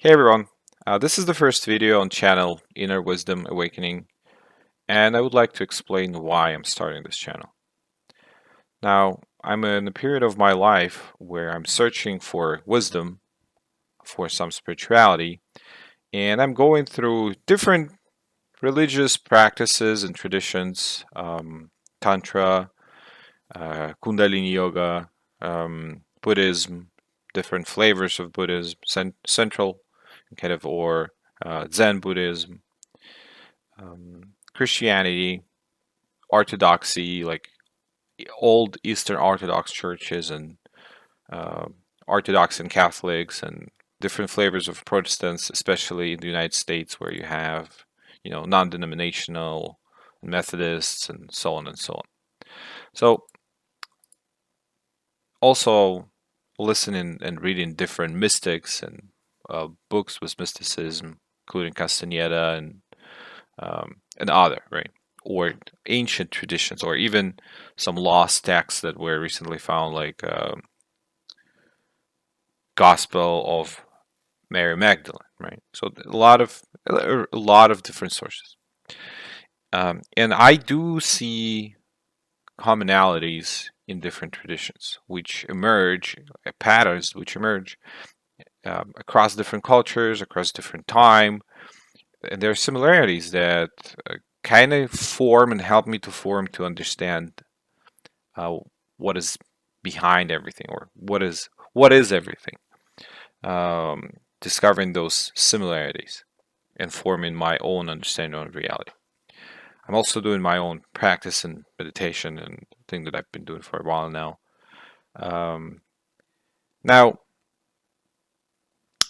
Hey everyone, this is the first video on channel Inner Wisdom Awakening, and I would like to explain why I'm starting this channel. Now, I'm in a period of my life where I'm searching for wisdom, for some spirituality, and I'm going through different religious practices and traditions, Tantra, Kundalini Yoga, Buddhism, different flavors of Buddhism, central kind of or Zen Buddhism, Christianity, Orthodoxy, like old Eastern Orthodox churches, and uh, Orthodox and Catholics, and different flavors of Protestants, especially in the United States, where you have, non-denominational Methodists, and so on and so on. So, also listening and reading different mystics and books with mysticism, including Castaneda and other, right? Or ancient traditions, or even some lost texts that were recently found, like Gospel of Mary Magdalene, right? So a lot of different sources, and I do see commonalities in different traditions, which emerge, patterns which emerge across different cultures, across different time, and there are similarities that kind of form and help me to form to understand uh, what is behind everything, or what is everything. Discovering those similarities and forming my own understanding of reality. I'm also doing my own practice and meditation and thing that I've been doing for a while now. Um, Now,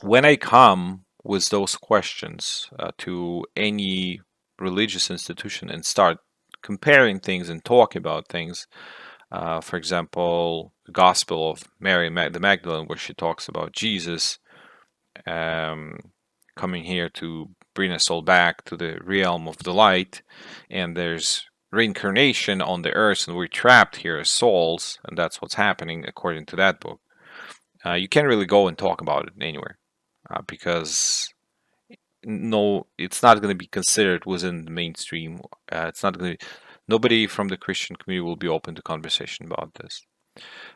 when I come with those questions to any religious institution and start comparing things and talking about things, for example, the Gospel of Mary the Magdalene, where she talks about Jesus um, coming here to bring us all back to the realm of the light, and there's reincarnation on the earth, and we're trapped here as souls, and that's what's happening according to that book. You can't really go and talk about it anywhere because no, it's not going to be considered within the mainstream. It's not going to. Nobody from the Christian community will be open to conversation about this.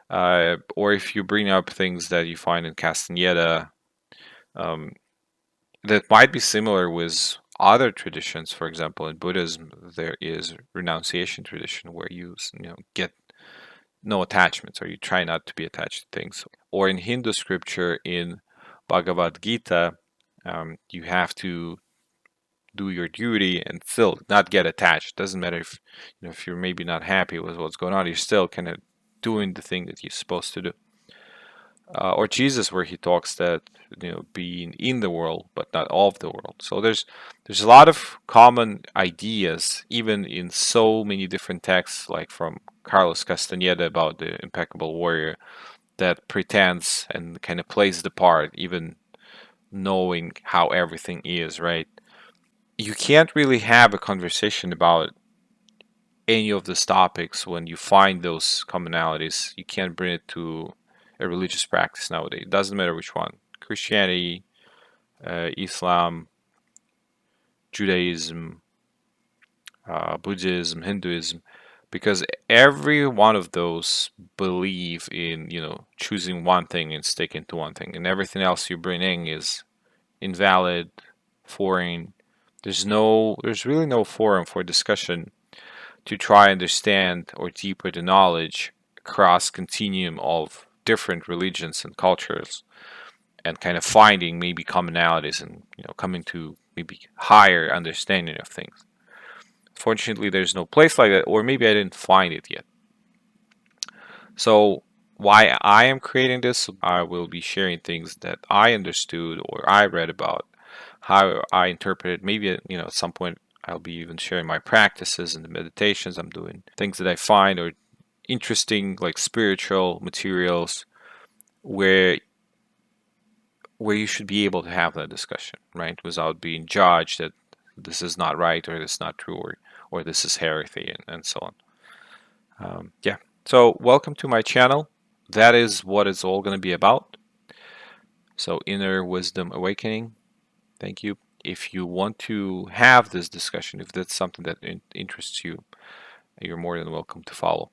Or if you bring up things that you find in Castaneda, um, that might be similar with other traditions. For example, in Buddhism, there is renunciation tradition where you get no attachments, or you try not to be attached to things. Or in Hindu scripture, in Bhagavad Gita, you have to do your duty and still not get attached. Doesn't matter if you're maybe not happy with what's going on, you're still kind of doing the thing that you're supposed to do. Or Jesus, where he talks that being in the world but not of the world. So there's a lot of common ideas, even in so many different texts, like from Carlos Castaneda about the impeccable warrior, that pretends and kind of plays the part, even knowing how everything is, right? You can't really have a conversation about any of these topics when you find those commonalities. You can't bring it to a religious practice nowadays. It doesn't matter which one: Christianity, Islam, Judaism, Buddhism, Hinduism, because every one of those believe in choosing one thing and sticking to one thing, and everything else you bring in is invalid, foreign. There's really no forum for discussion to try and understand or deeper the knowledge across continuum of different religions and cultures, and kind of finding maybe commonalities, and coming to maybe higher understanding of things. Fortunately, there's no place like that, or maybe I didn't find it yet. So why I am creating this, I will be sharing things that I understood or I read about, how I interpreted. Maybe at some point I'll be even sharing my practices and the meditations I'm doing, things that I find or interesting, like spiritual materials, where you should be able to have that discussion, right, without being judged that this is not right, or this is not true, or this is heresy, and so on. Yeah. So welcome to my channel. That is what it's all going to be about. So Inner Wisdom Awakening. Thank you. If you want to have this discussion, if that's something that interests you, you're more than welcome to follow.